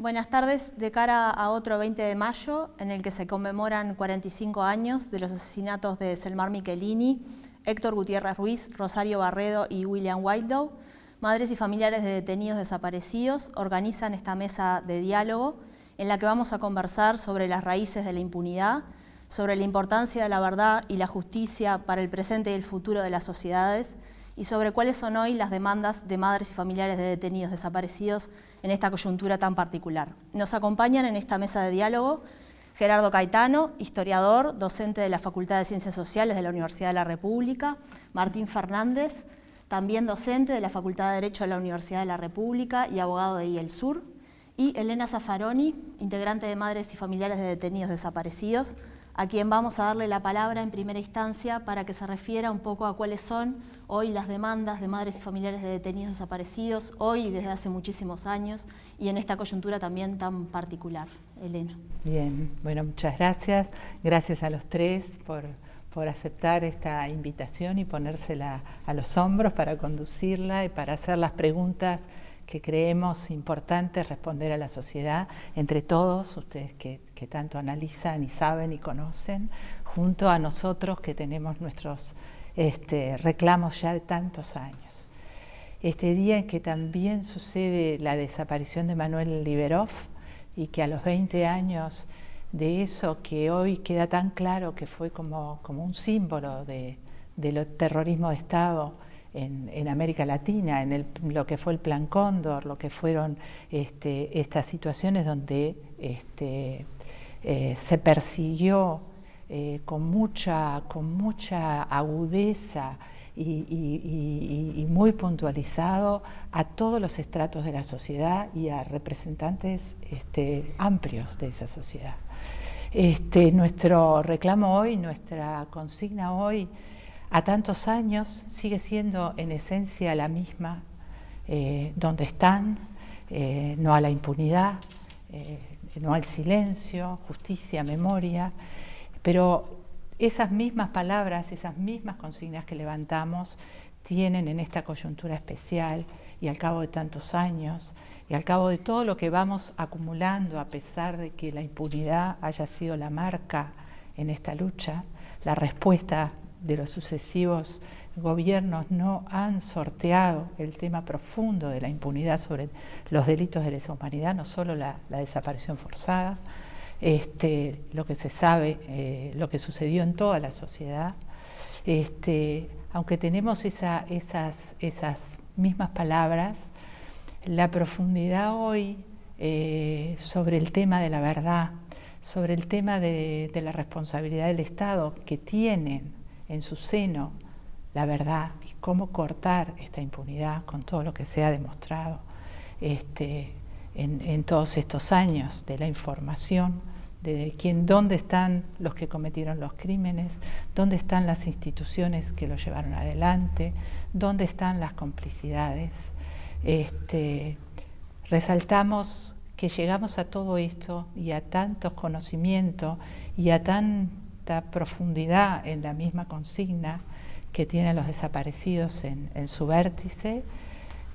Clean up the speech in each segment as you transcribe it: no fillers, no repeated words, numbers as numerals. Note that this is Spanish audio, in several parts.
Buenas tardes. De cara a otro 20 de mayo, en el que se conmemoran 45 años de los asesinatos de Selmar Michelini, Héctor Gutiérrez Ruiz, Rosario Barredo y William Wildow, madres y familiares de detenidos desaparecidos organizan esta mesa de diálogo en la que vamos a conversar sobre las raíces de la impunidad, sobre la importancia de la verdad y la justicia para el presente y el futuro de las sociedades, y sobre cuáles son hoy las demandas de madres y familiares de detenidos desaparecidos en esta coyuntura tan particular. Nos acompañan en esta mesa de diálogo Gerardo Caetano, historiador, docente de la Facultad de Ciencias Sociales de la Universidad de la República, Martín Fernández, también docente de la Facultad de Derecho de la Universidad de la República y abogado de IEL Sur, y Elena Zaffaroni, integrante de Madres y Familiares de Detenidos Desaparecidos, a quien vamos a darle la palabra en primera instancia para que se refiera un poco a cuáles son hoy las demandas de madres y familiares de detenidos desaparecidos, hoy y desde hace muchísimos años, y en esta coyuntura también tan particular. Elena. Bien, bueno, muchas gracias. Gracias a los tres por aceptar esta invitación y ponérsela a los hombros para conducirla y para hacer las preguntas que creemos importantes responder a la sociedad, entre todos ustedes que tanto analizan y saben y conocen, junto a nosotros que tenemos nuestros reclamos ya de tantos años. Este día en que también sucede la desaparición de Manuel Liberov y que a los 20 años de eso que hoy queda tan claro que fue como un símbolo del terrorismo de Estado en América Latina, en lo que fue el Plan Cóndor, lo que fueron estas situaciones donde se persiguió con mucha agudeza y muy puntualizado a todos los estratos de la sociedad y a representantes amplios de esa sociedad. Nuestro reclamo hoy, nuestra consigna hoy, a tantos años, sigue siendo en esencia la misma: ¿dónde están? No a la impunidad, no al silencio, justicia, memoria. Pero esas mismas palabras, esas mismas consignas que levantamos tienen en esta coyuntura especial y al cabo de tantos años y al cabo de todo lo que vamos acumulando, a pesar de que la impunidad haya sido la marca en esta lucha, la respuesta de los sucesivos gobiernos no han sorteado el tema profundo de la impunidad sobre los delitos de lesa humanidad, no solo la desaparición forzada, lo que se sabe, lo que sucedió en toda la sociedad. Aunque tenemos esas mismas palabras, la profundidad hoy sobre el tema de la verdad, sobre el tema de la responsabilidad del Estado, que tienen en su seno la verdad y cómo cortar esta impunidad con todo lo que se ha demostrado en todos estos años de la información, de dónde están los que cometieron los crímenes, dónde están las instituciones que lo llevaron adelante, dónde están las complicidades. Resaltamos que llegamos a todo esto y a tantos conocimientos y a tanta profundidad en la misma consigna que tienen los desaparecidos en su vértice,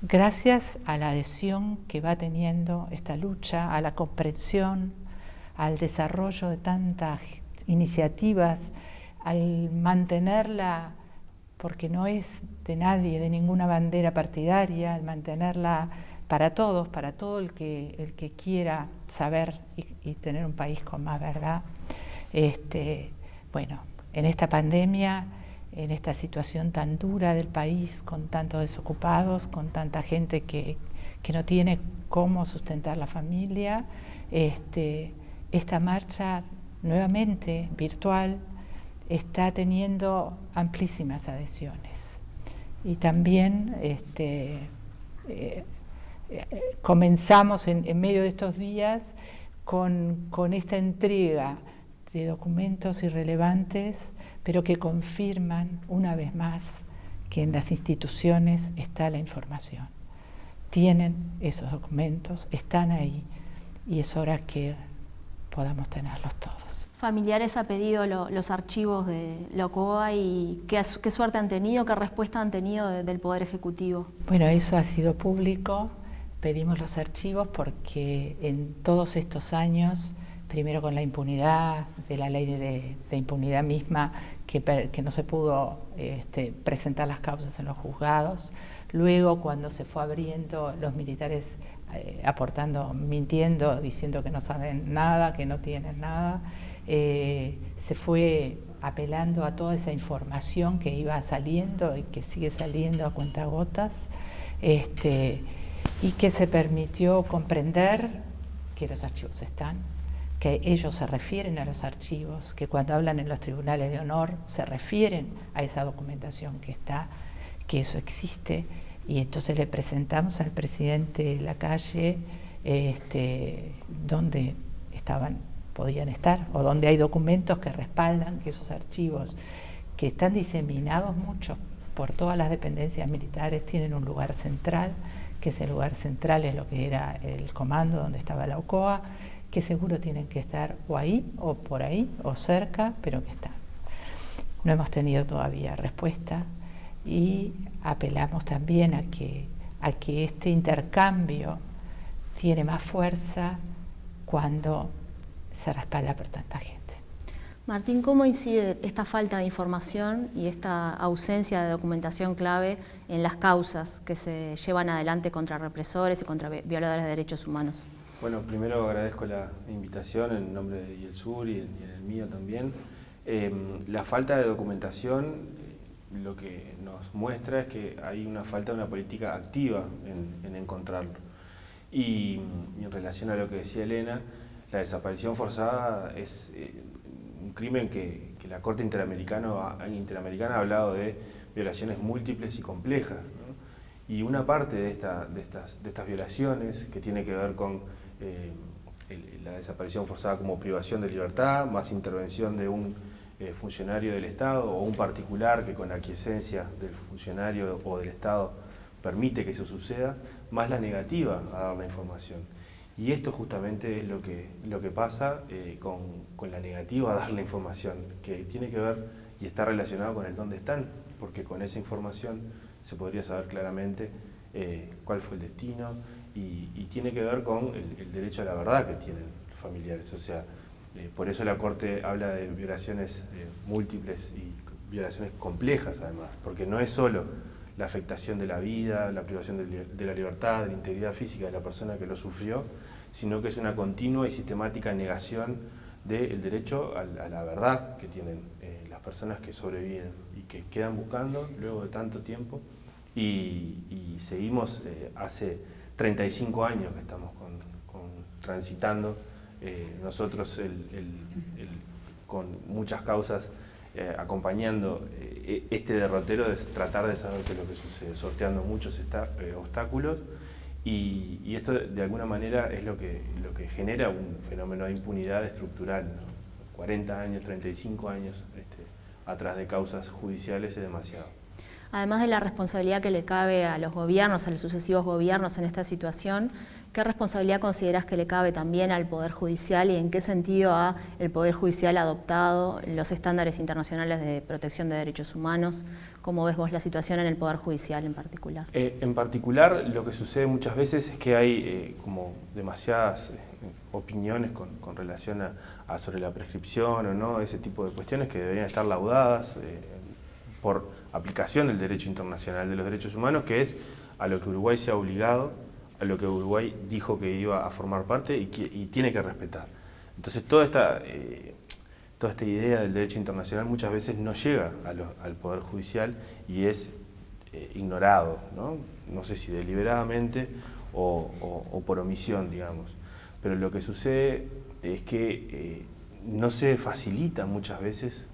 gracias a la adhesión que va teniendo esta lucha, a la comprensión, al desarrollo de tantas iniciativas, al mantenerla, porque no es de nadie, de ninguna bandera partidaria, al mantenerla para todos, para todo el que quiera saber y tener un país con más verdad. Bueno, en esta pandemia, en esta situación tan dura del país, con tantos desocupados, con tanta gente que no tiene cómo sustentar la familia, esta marcha nuevamente virtual está teniendo amplísimas adhesiones. Y también comenzamos en medio de estos días con esta entrega de documentos irrelevantes, pero que confirman una vez más que en las instituciones está la información. Tienen esos documentos, están ahí, y es hora que podamos tenerlos todos. Familiares ha pedido los archivos de la OCOA y ¿qué suerte han tenido, qué respuesta han tenido del Poder Ejecutivo? Bueno, eso ha sido público. Pedimos los archivos porque en todos estos años, primero con la impunidad, de la ley de impunidad misma, que no se pudo presentar las causas en los juzgados, luego cuando se fue abriendo, los militares aportando, mintiendo, diciendo que no saben nada, que no tienen nada, se fue apelando a toda esa información que iba saliendo y que sigue saliendo a cuentagotas, y que se permitió comprender que los archivos están, que ellos se refieren a los archivos, que cuando hablan en los tribunales de honor se refieren a esa documentación que está, que eso existe, y entonces le presentamos al presidente Lacalle donde podían estar, o donde hay documentos que respaldan que esos archivos, que están diseminados mucho por todas las dependencias militares, tienen un lugar central, que ese lugar central es lo que era el comando donde estaba la OCOA, que seguro tienen que estar o ahí, o por ahí, o cerca, pero que están. No hemos tenido todavía respuesta y apelamos también a que este intercambio tiene más fuerza cuando se respalda por tanta gente. Martín, ¿cómo incide esta falta de información y esta ausencia de documentación clave en las causas que se llevan adelante contra represores y contra violadores de derechos humanos? Bueno, primero agradezco la invitación en nombre de IELSUR y en el mío también. La falta de documentación lo que nos muestra es que hay una falta de una política activa en encontrarlo. Y en relación a lo que decía Elena, la desaparición forzada es un crimen que la Corte Interamericana ha hablado de violaciones múltiples y complejas, ¿no? Y una parte de estas violaciones, que tiene que ver con la desaparición forzada como privación de libertad, más intervención de un funcionario del Estado o un particular que con aquiescencia del funcionario o del Estado permite que eso suceda, más la negativa a dar la información. Y esto justamente es lo que pasa con la negativa a dar la información, que tiene que ver y está relacionado con el dónde están, porque con esa información se podría saber claramente cuál fue el destino y tiene que ver con el derecho a la verdad que tienen los familiares. O sea, por eso la Corte habla de violaciones múltiples y violaciones complejas además, porque no es solo la afectación de la vida, la privación de la libertad, de la integridad física de la persona que lo sufrió, sino que es una continua y sistemática negación del derecho a la verdad que tienen las personas que sobreviven y que quedan buscando luego de tanto tiempo. Y seguimos hace 35 años que estamos transitando nosotros con muchas causas acompañando este derrotero de tratar de saber qué es lo que sucede, sorteando muchos obstáculos y esto de alguna manera es lo que genera un fenómeno de impunidad estructural, ¿no? 40 años, 35 años atrás de causas judiciales es demasiado. Además de la responsabilidad que le cabe a los gobiernos, a los sucesivos gobiernos en esta situación, ¿qué responsabilidad consideras que le cabe también al Poder Judicial y en qué sentido ha el Poder Judicial adoptado los estándares internacionales de protección de derechos humanos? ¿Cómo ves vos la situación en el Poder Judicial en particular? En particular, lo que sucede muchas veces es que hay como demasiadas opiniones con relación a sobre la prescripción o no, ese tipo de cuestiones que deberían estar laudadas por aplicación del derecho internacional de los derechos humanos, que es a lo que Uruguay se ha obligado, a lo que Uruguay dijo que iba a formar parte y tiene que respetar. Entonces toda esta idea del derecho internacional muchas veces no llega al Poder Judicial y es ignorado, ¿no? No sé si deliberadamente o por omisión, digamos. Pero lo que sucede es que no se facilita muchas veces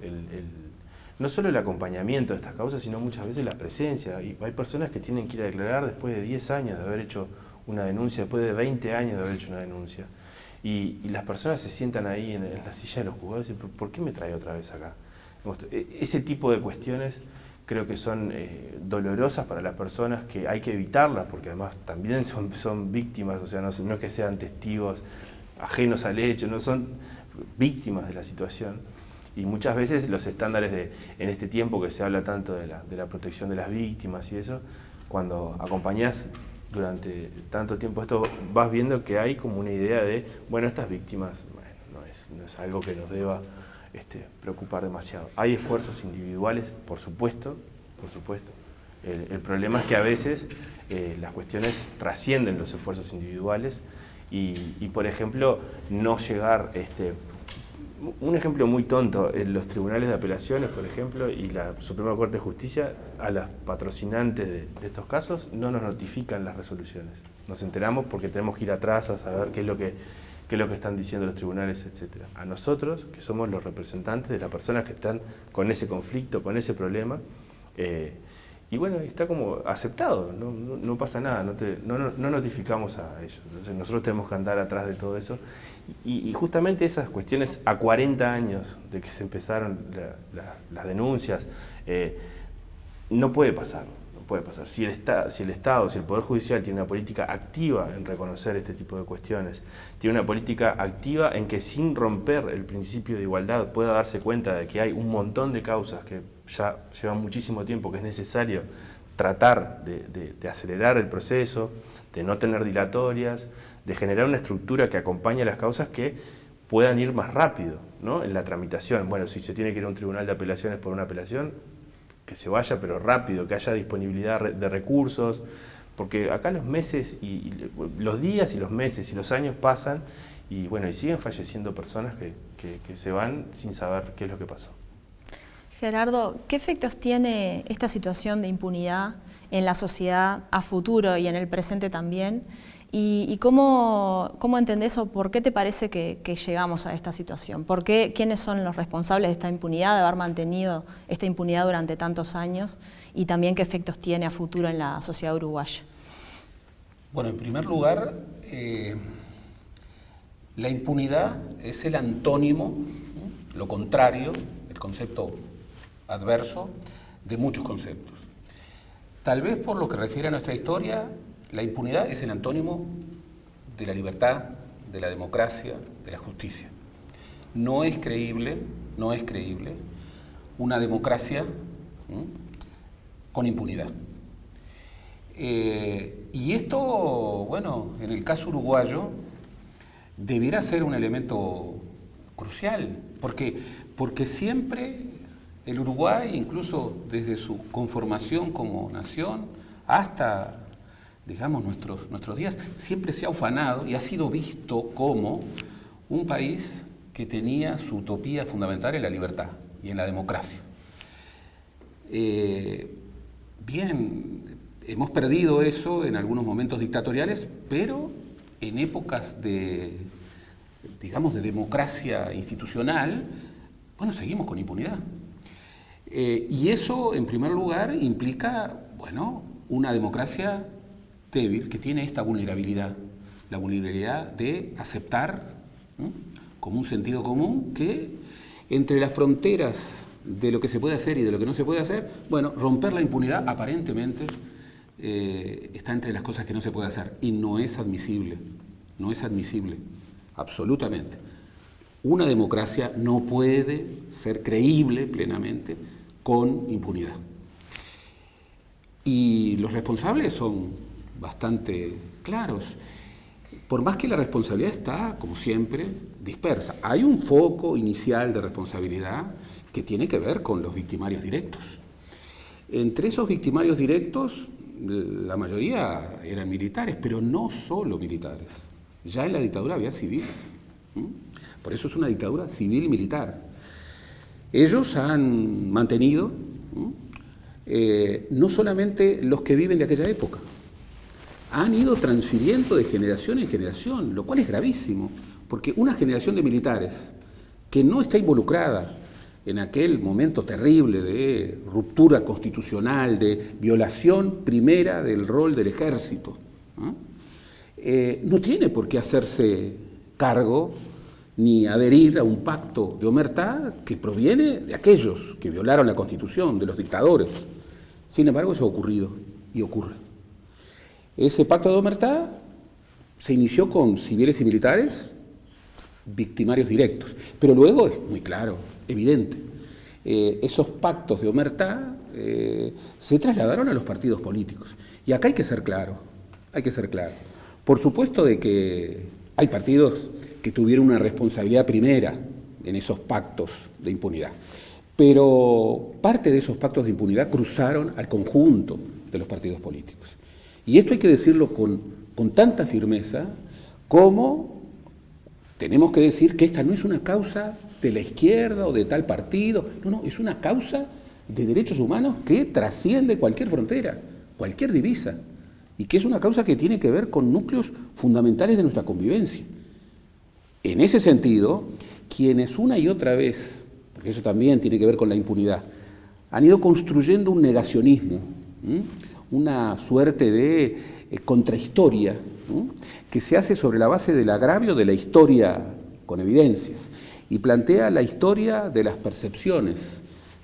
no solo el acompañamiento de estas causas, sino muchas veces la presencia. Y hay personas que tienen que ir a declarar después de 10 años de haber hecho una denuncia, después de 20 años de haber hecho una denuncia. Y las personas se sientan ahí en la silla de los juzgados y dicen, ¿por qué me trae otra vez acá? Ese tipo de cuestiones creo que son dolorosas para las personas, que hay que evitarlas, porque además también son víctimas, o sea, no es que sean testigos ajenos al hecho, no son víctimas de la situación. Y muchas veces los estándares en este tiempo que se habla tanto de la protección de las víctimas y eso, cuando acompañás durante tanto tiempo esto, vas viendo que hay como una idea de, bueno, estas víctimas, bueno, no es algo que nos deba preocupar demasiado. Hay esfuerzos individuales, por supuesto. El problema es que a veces las cuestiones trascienden los esfuerzos individuales y por ejemplo, no llegar, un ejemplo muy tonto, en los tribunales de apelaciones, por ejemplo, y la Suprema Corte de Justicia, a las patrocinantes de estos casos no nos notifican las resoluciones. Nos enteramos porque tenemos que ir atrás a saber qué es lo que están diciendo los tribunales, etc. A nosotros, que somos los representantes de las personas que están con ese conflicto, con ese problema, y bueno, está como aceptado, no pasa nada, no notificamos a ellos. Entonces nosotros tenemos que andar atrás de todo eso. Y justamente esas cuestiones, a 40 años de que se empezaron las denuncias, no puede pasar. Si el Estado, si el Poder Judicial tiene una política activa en reconocer este tipo de cuestiones, tiene una política activa en que sin romper el principio de igualdad pueda darse cuenta de que hay un montón de causas que ya llevan muchísimo tiempo, que es necesario tratar de acelerar el proceso, de no tener dilatorias, de generar una estructura que acompañe a las causas que puedan ir más rápido, ¿no? En la tramitación. Bueno, si se tiene que ir a un tribunal de apelaciones por una apelación, que se vaya pero rápido, que haya disponibilidad de recursos, porque acá los meses, y los días y los meses y los años pasan y bueno, y siguen falleciendo personas que se van sin saber qué es lo que pasó. Gerardo, ¿qué efectos tiene esta situación de impunidad en la sociedad a futuro y en el presente también? ¿Y cómo entendés o por qué te parece que llegamos a esta situación? ¿Por qué? ¿Quiénes son los responsables de esta impunidad, de haber mantenido esta impunidad durante tantos años? Y también qué efectos tiene a futuro en la sociedad uruguaya. Bueno, en primer lugar, la impunidad es el antónimo, lo contrario, el concepto adverso de muchos conceptos. Tal vez por lo que refiere a nuestra historia, la impunidad es el antónimo de la libertad, de la democracia, de la justicia. No es creíble una democracia con impunidad. Y esto, bueno, en el caso uruguayo, debiera ser un elemento crucial, porque siempre el Uruguay, incluso desde su conformación como nación hasta, digamos, nuestros días, siempre se ha ufanado y ha sido visto como un país que tenía su utopía fundamental en la libertad y en la democracia. Bien, hemos perdido eso en algunos momentos dictatoriales, pero en épocas de, digamos, de democracia institucional, bueno, seguimos con impunidad. Y eso, en primer lugar, implica, bueno, una democracia débil que tiene esta vulnerabilidad, la vulnerabilidad de aceptar, ¿no?, como un sentido común que entre las fronteras de lo que se puede hacer y de lo que no se puede hacer, bueno, romper la impunidad aparentemente está entre las cosas que no se puede hacer y no es admisible, absolutamente. Una democracia no puede ser creíble plenamente con impunidad. Y los responsables son bastante claros, por más que la responsabilidad está, como siempre, dispersa. Hay un foco inicial de responsabilidad que tiene que ver con los victimarios directos. Entre esos victimarios directos, la mayoría eran militares, pero no solo militares. Ya en la dictadura había civiles. Por eso es una dictadura civil-militar. Ellos han mantenido no solamente los que viven de aquella época, han ido transfiriendo de generación en generación, lo cual es gravísimo, porque una generación de militares que no está involucrada en aquel momento terrible de ruptura constitucional, de violación primera del rol del ejército, no tiene por qué hacerse cargo ni adherir a un pacto de omertá que proviene de aquellos que violaron la Constitución, de los dictadores. Sin embargo, eso ha ocurrido y ocurre. Ese pacto de omertá se inició con civiles y militares, victimarios directos, pero luego es muy claro, evidente, esos pactos de omertá se trasladaron a los partidos políticos. Y acá hay que ser claro, hay que ser claro. Por supuesto de que hay partidos que tuvieron una responsabilidad primera en esos pactos de impunidad, pero parte de esos pactos de impunidad cruzaron al conjunto de los partidos políticos. Y esto hay que decirlo con tanta firmeza como tenemos que decir que esta no es una causa de la izquierda o de tal partido, no, es una causa de derechos humanos que trasciende cualquier frontera, cualquier divisa, y que es una causa que tiene que ver con núcleos fundamentales de nuestra convivencia. En ese sentido, quienes una y otra vez, porque eso también tiene que ver con la impunidad, han ido construyendo un negacionismo, una suerte de contrahistoria, que se hace sobre la base del agravio de la historia con evidencias, y plantea la historia de las percepciones.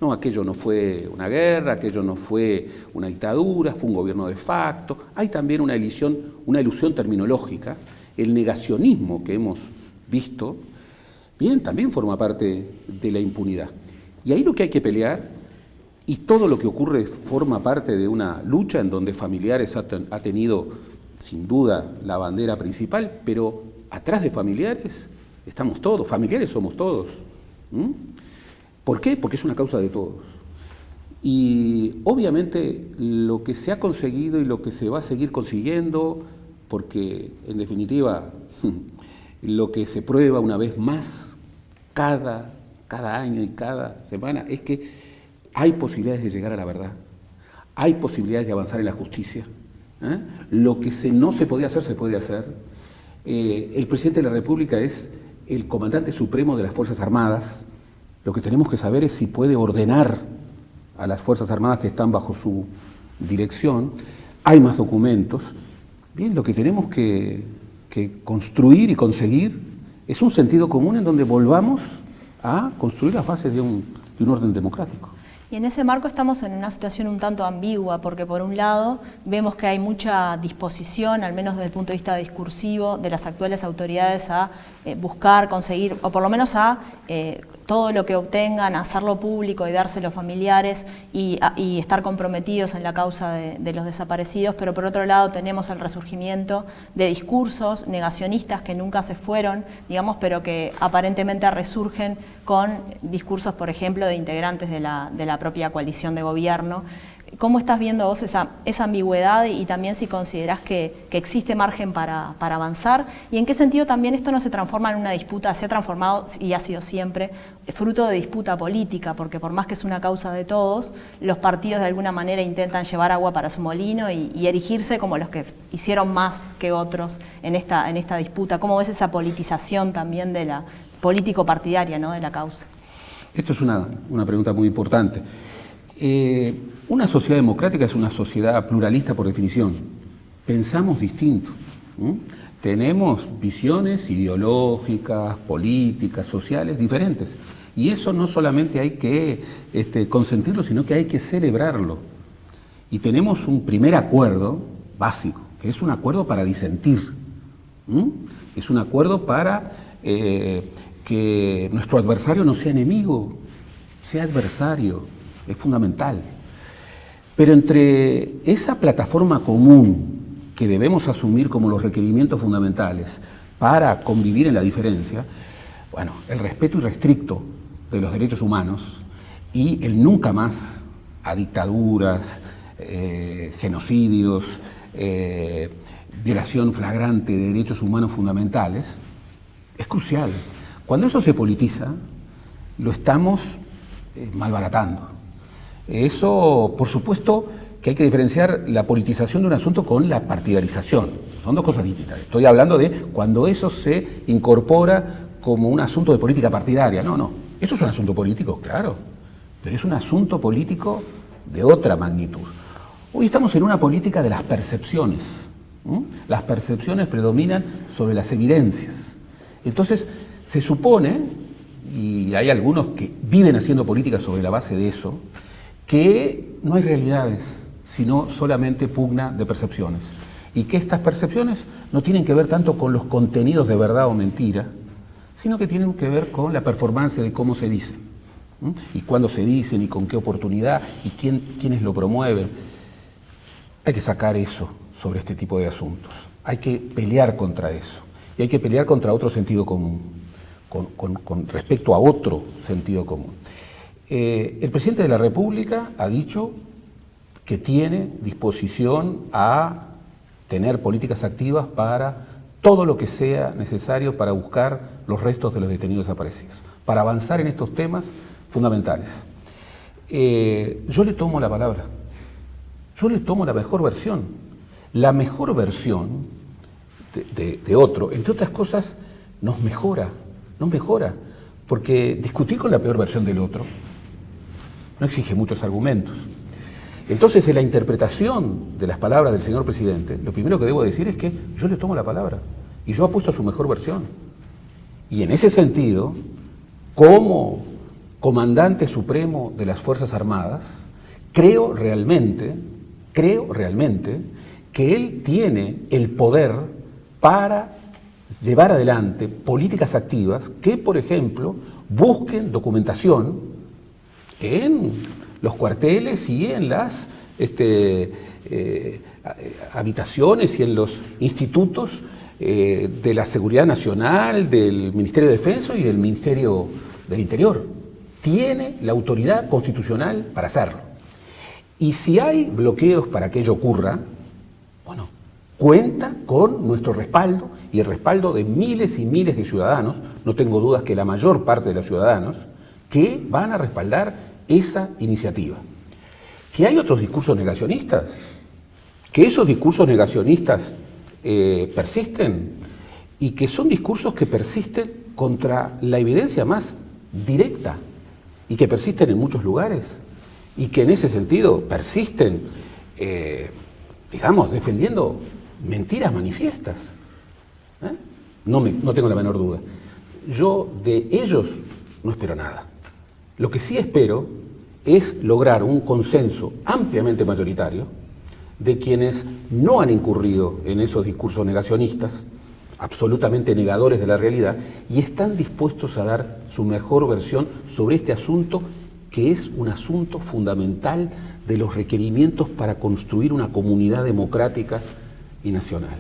No, aquello no fue una guerra, aquello no fue una dictadura, fue un gobierno de facto. Hay también una ilusión terminológica. El negacionismo que hemos visto, bien, también forma parte de la impunidad. Y ahí lo que hay que pelear, y todo lo que ocurre forma parte de una lucha en donde Familiares ha tenido, sin duda, la bandera principal, pero atrás de Familiares estamos todos, Familiares somos todos. ¿Por qué? Porque es una causa de todos. Y obviamente lo que se ha conseguido y lo que se va a seguir consiguiendo, porque en definitiva lo que se prueba una vez más cada año y cada semana es que hay posibilidades de llegar a la verdad, hay posibilidades de avanzar en la justicia. Lo que no se podía hacer, se puede hacer. El presidente de la República es el comandante supremo de las Fuerzas Armadas. Lo que tenemos que saber es si puede ordenar a las Fuerzas Armadas que están bajo su dirección. Hay más documentos. Bien, lo que tenemos que construir y conseguir es un sentido común en donde volvamos a construir las bases de un orden democrático. Y en ese marco estamos en una situación un tanto ambigua, porque por un lado vemos que hay mucha disposición, al menos desde el punto de vista discursivo, de las actuales autoridades a buscar, conseguir, o por lo menos a todo lo que obtengan, hacerlo público y dárselo a familiares y estar comprometidos en la causa de los desaparecidos, pero por otro lado tenemos el resurgimiento de discursos negacionistas que nunca se fueron, digamos, pero que aparentemente resurgen con discursos, por ejemplo, de integrantes de la propia coalición de gobierno. ¿Cómo estás viendo vos esa ambigüedad y también si considerás que existe margen para avanzar? ¿Y en qué sentido también esto no se transforma en una disputa, se ha transformado y ha sido siempre fruto de disputa política? Porque por más que es una causa de todos, los partidos de alguna manera intentan llevar agua para su molino y erigirse como los que hicieron más que otros en esta disputa. ¿Cómo ves esa politización también de la político-partidaria, ¿no?, de la causa? Esto es una pregunta muy importante. Una sociedad democrática es una sociedad pluralista por definición. Pensamos distinto. Tenemos visiones ideológicas, políticas, sociales diferentes. Y eso no solamente hay que consentirlo, sino que hay que celebrarlo. Y tenemos un primer acuerdo básico, que es un acuerdo para disentir. Es un acuerdo para que nuestro adversario no sea enemigo, sea adversario. Es fundamental. Pero entre esa plataforma común que debemos asumir como los requerimientos fundamentales para convivir en la diferencia, bueno, el respeto irrestricto de los derechos humanos y el nunca más a dictaduras, genocidios, violación flagrante de derechos humanos fundamentales, es crucial. Cuando eso se politiza, lo estamos malbaratando. Eso, por supuesto, que hay que diferenciar la politización de un asunto con la partidarización. Son dos cosas distintas. Estoy hablando de cuando eso se incorpora como un asunto de política partidaria. No. Eso es un asunto político, claro, pero es un asunto político de otra magnitud. Hoy estamos en una política de las percepciones. Las percepciones predominan sobre las evidencias. Entonces, se supone, y hay algunos que viven haciendo política sobre la base de eso, que no hay realidades, sino solamente pugna de percepciones. Y que estas percepciones no tienen que ver tanto con los contenidos de verdad o mentira, sino que tienen que ver con la performance de cómo se dicen, y cuándo se dicen, y con qué oportunidad, y quiénes lo promueven. Hay que sacar eso, sobre este tipo de asuntos. Hay que pelear contra eso y hay que pelear contra otro sentido común, con respecto a otro sentido común. El presidente de la República ha dicho que tiene disposición a tener políticas activas para todo lo que sea necesario para buscar los restos de los detenidos desaparecidos, para avanzar en estos temas fundamentales. Yo le tomo la palabra, yo le tomo la mejor versión. La mejor versión de otro, entre otras cosas, nos mejora, porque discutir con la peor versión del otro no exige muchos argumentos. Entonces, en la interpretación de las palabras del señor presidente, lo primero que debo decir es que yo le tomo la palabra y yo apuesto a su mejor versión. Y en ese sentido, como comandante supremo de las Fuerzas Armadas, creo realmente que él tiene el poder para llevar adelante políticas activas que, por ejemplo, busquen documentación en los cuarteles y en las habitaciones y en los institutos de la Seguridad Nacional, del Ministerio de Defensa y del Ministerio del Interior. Tiene la autoridad constitucional para hacerlo. Y si hay bloqueos para que ello ocurra, bueno, cuenta con nuestro respaldo y el respaldo de miles y miles de ciudadanos, no tengo dudas que la mayor parte de los ciudadanos, que van a respaldar esa iniciativa. Que hay otros discursos negacionistas, que esos discursos negacionistas persisten y que son discursos que persisten contra la evidencia más directa y que persisten en muchos lugares y que en ese sentido persisten, digamos, defendiendo mentiras manifiestas. No tengo la menor duda. Yo de ellos no espero nada. Lo que sí espero es lograr un consenso ampliamente mayoritario de quienes no han incurrido en esos discursos negacionistas, absolutamente negadores de la realidad, y están dispuestos a dar su mejor versión sobre este asunto, que es un asunto fundamental de los requerimientos para construir una comunidad democrática y nacional.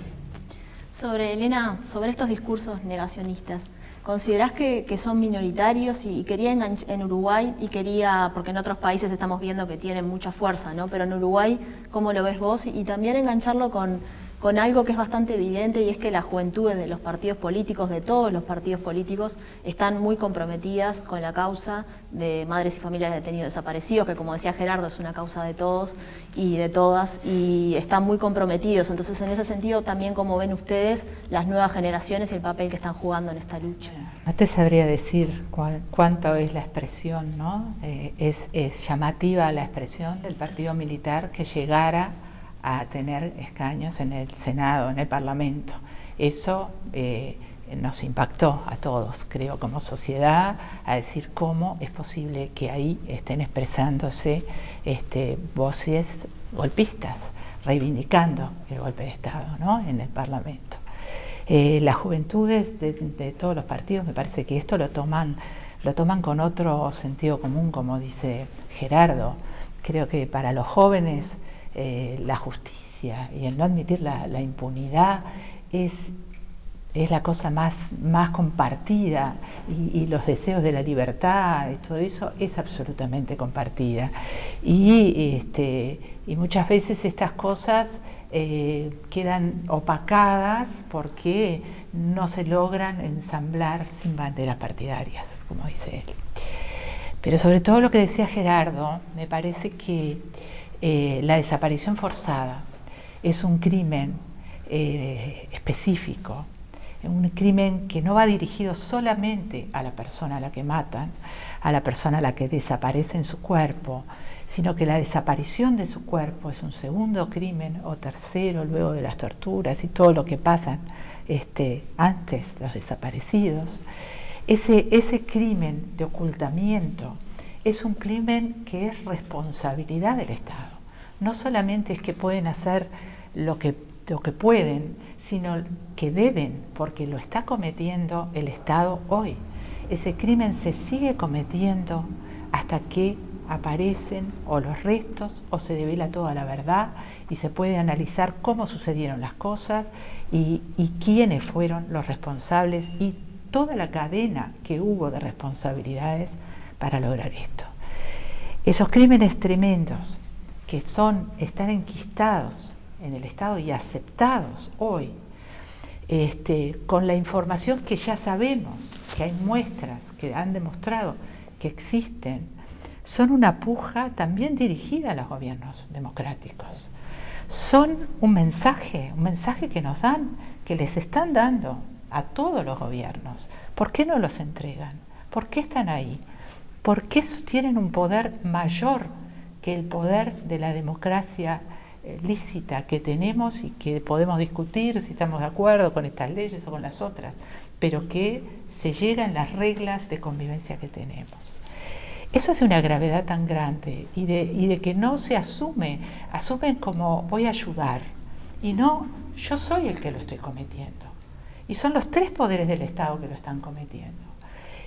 Elena, sobre estos discursos negacionistas, ¿considerás que son minoritarios? Y quería en Uruguay, porque en otros países estamos viendo que tienen mucha fuerza, ¿no? Pero en Uruguay, ¿cómo lo ves vos? Y también engancharlo con algo que es bastante evidente, y es que las juventudes de los partidos políticos, de todos los partidos políticos, están muy comprometidas con la causa de madres y familias de detenidos desaparecidos, que, como decía Gerardo, es una causa de todos y de todas, y están muy comprometidos. Entonces, en ese sentido, también, ¿cómo ven ustedes las nuevas generaciones y el papel que están jugando en esta lucha? No te sabría decir cuánto es la expresión, ¿no? Es llamativa la expresión del partido militar que llegara a tener escaños en el Senado, en el Parlamento. Eso nos impactó a todos, creo, como sociedad, a decir cómo es posible que ahí estén expresándose voces golpistas, reivindicando el golpe de Estado, ¿no?, en el Parlamento. Las juventudes de todos los partidos, me parece que esto lo toman con otro sentido común, como dice Gerardo. Creo que para los jóvenes la justicia y el no admitir la impunidad es la cosa más compartida, y los deseos de la libertad y todo eso es absolutamente compartida, y muchas veces estas cosas quedan opacadas porque no se logran ensamblar sin banderas partidarias, como dice él. Pero sobre todo lo que decía Gerardo, me parece que la desaparición forzada es un crimen específico, un crimen que no va dirigido solamente a la persona a la que matan, a la persona a la que desaparecen su cuerpo, sino que la desaparición de su cuerpo es un segundo crimen, o tercero, luego de las torturas y todo lo que pasan antes los desaparecidos. Ese crimen de ocultamiento es un crimen que es responsabilidad del Estado. No solamente es que pueden hacer lo que pueden, sino que deben, porque lo está cometiendo el Estado hoy. Ese crimen se sigue cometiendo hasta que aparecen o los restos o se devela toda la verdad y se puede analizar cómo sucedieron las cosas y quiénes fueron los responsables y toda la cadena que hubo de responsabilidades para lograr esto. Esos crímenes tremendos que están enquistados en el Estado y aceptados hoy, con la información que ya sabemos, que hay muestras que han demostrado que existen, son una puja también dirigida a los gobiernos democráticos. Son un mensaje que nos dan, que les están dando a todos los gobiernos. ¿Por qué no los entregan? ¿Por qué están ahí? ¿Por qué tienen un poder mayor que el poder de la democracia lícita que tenemos y que podemos discutir si estamos de acuerdo con estas leyes o con las otras, pero que se llega en las reglas de convivencia que tenemos? Eso es de una gravedad tan grande y de que no se asumen como voy a ayudar y no, yo soy el que lo estoy cometiendo. Y son los tres poderes del Estado que lo están cometiendo.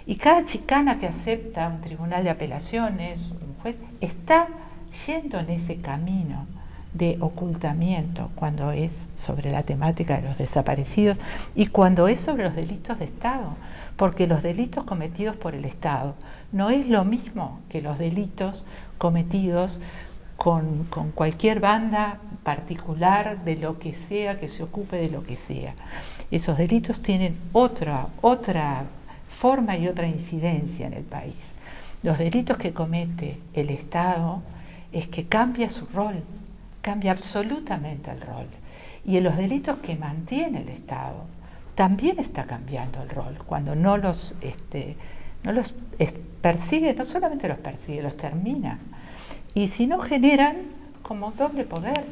Y cada chicana que acepta un tribunal de apelaciones, un juez, está yendo en ese camino de ocultamiento cuando es sobre la temática de los desaparecidos y cuando es sobre los delitos de Estado, porque los delitos cometidos por el Estado no es lo mismo que los delitos cometidos con cualquier banda particular de lo que sea, que se ocupe de lo que sea. Esos delitos tienen otra forma y otra incidencia en el país. Los delitos que comete el Estado es que cambia su rol, cambia absolutamente el rol. Y en los delitos que mantiene el Estado también está cambiando el rol, cuando no los persigue, no solamente los persigue, los termina. Y si no generan como doble poder,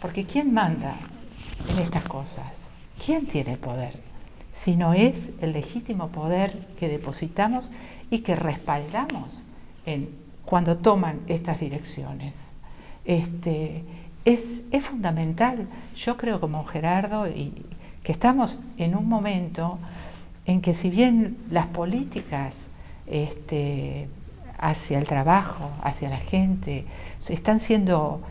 porque ¿quién manda en estas cosas? ¿Quién tiene el poder? Si no es el legítimo poder que depositamos y que respaldamos cuando toman estas direcciones. Es fundamental, yo creo como Gerardo, que estamos en un momento en que si bien las políticas hacia el trabajo, hacia la gente, están siendo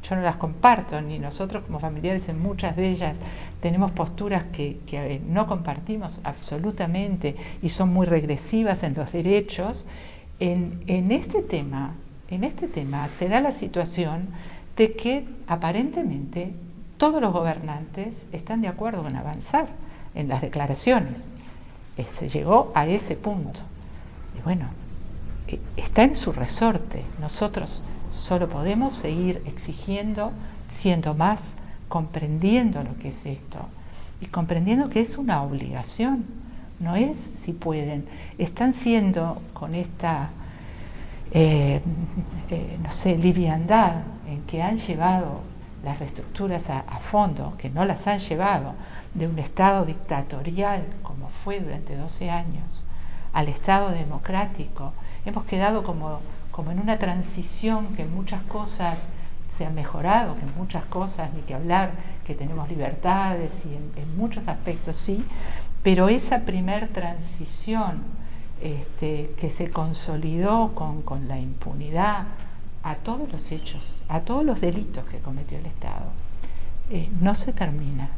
yo no las comparto, ni nosotros como familiares en muchas de ellas tenemos posturas que no compartimos absolutamente y son muy regresivas en los derechos. En este tema se da la situación de que aparentemente todos los gobernantes están de acuerdo en avanzar en las declaraciones. Se llegó a ese punto. Y bueno, está en su resorte. Nosotros solo podemos seguir exigiendo, siendo más, comprendiendo lo que es esto y comprendiendo que es una obligación, no es si pueden. Están siendo con esta, liviandad en que han llevado las reestructuras a fondo, que no las han llevado de un Estado dictatorial como fue durante 12 años al Estado democrático. Hemos quedado como en una transición que en muchas cosas se han mejorado, que en muchas cosas ni que hablar, que tenemos libertades y en muchos aspectos sí, pero esa primer transición que se consolidó con la impunidad a todos los hechos, a todos los delitos que cometió el Estado, no se termina.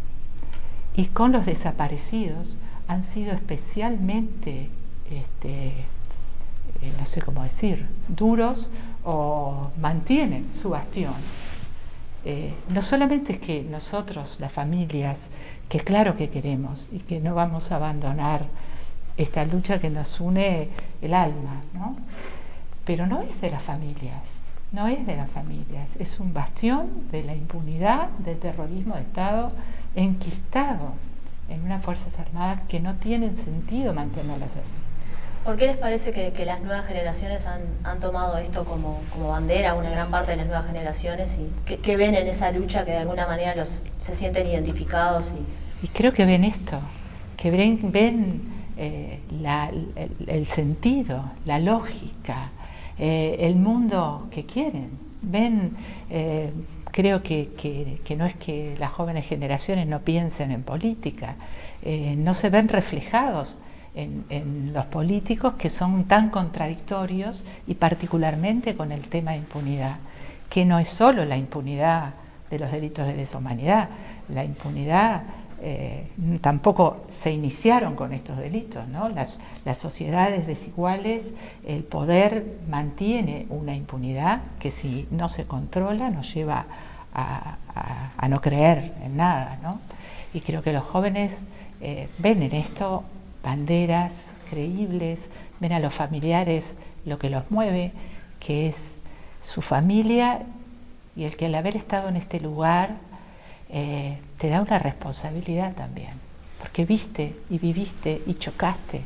Y con los desaparecidos han sido especialmente, no sé cómo decir, duros o mantienen su bastión. No solamente es que nosotros, las familias, que claro que queremos y que no vamos a abandonar esta lucha que nos une el alma, ¿no? Pero no es de las familias, no es de las familias, es un bastión de la impunidad, del terrorismo de Estado enquistado en unas Fuerzas Armadas que no tienen sentido mantenerlas así. ¿Por qué les parece que las nuevas generaciones han tomado esto como bandera, una gran parte de las nuevas generaciones, y que ven en esa lucha que de alguna manera se sienten identificados? Y creo que ven esto, que ven el sentido, la lógica, el mundo que quieren. Ven, creo que no es que las jóvenes generaciones no piensen en política, no se ven reflejados en los políticos, que son tan contradictorios, y particularmente con el tema de impunidad, que no es solo la impunidad de los delitos de lesa humanidad. La impunidad tampoco se iniciaron con estos delitos, ¿no? Las sociedades desiguales, el poder mantiene una impunidad que, si no se controla, nos lleva a no creer en nada, ¿no? Y creo que los jóvenes ven en esto banderas creíbles, ven a los familiares lo que los mueve, que es su familia, y el que al haber estado en este lugar te da una responsabilidad también, porque viste y viviste y chocaste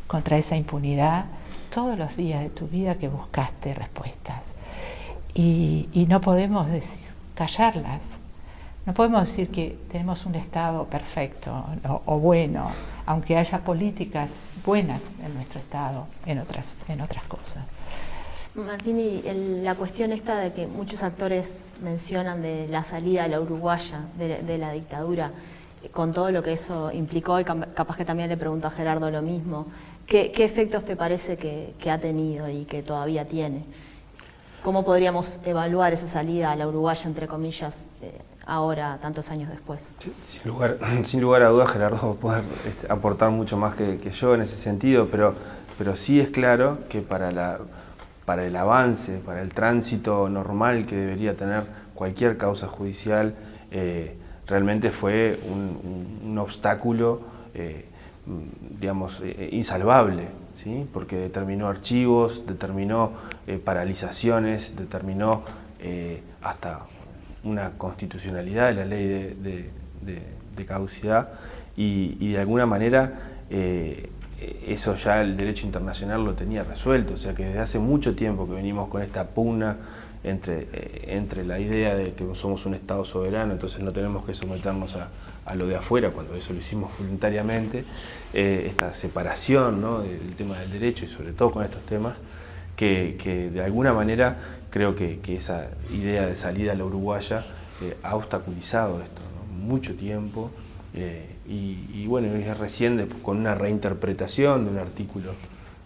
contra esa impunidad todos los días de tu vida, que buscaste respuestas, y no podemos callarlas. No podemos decir que tenemos un Estado perfecto o bueno, aunque haya políticas buenas en nuestro Estado, en otras cosas. Martín, y la cuestión esta de que muchos actores mencionan de la salida a la uruguaya de la dictadura, con todo lo que eso implicó, y capaz que también le pregunto a Gerardo lo mismo, ¿qué efectos te parece que ha tenido y que todavía tiene? ¿Cómo podríamos evaluar esa salida a la uruguaya, entre comillas, ahora, tantos años después? Sin lugar a dudas, Gerardo va a poder aportar mucho más que yo en ese sentido, pero sí es claro que para el avance, para el tránsito normal que debería tener cualquier causa judicial, realmente fue un obstáculo, digamos, insalvable, ¿sí? Porque determinó archivos, determinó paralizaciones, determinó hasta una constitucionalidad de la ley de caducidad, y de alguna manera eso ya el derecho internacional lo tenía resuelto. O sea que desde hace mucho tiempo que venimos con esta pugna entre la idea de que somos un Estado soberano, entonces no tenemos que someternos a lo de afuera, cuando eso lo hicimos voluntariamente, esta separación, ¿no?, del tema del derecho, y sobre todo con estos temas, que de alguna manera creo que esa idea de salida a la uruguaya ha obstaculizado esto, ¿no?, mucho tiempo, y bueno, es recién con una reinterpretación de un artículo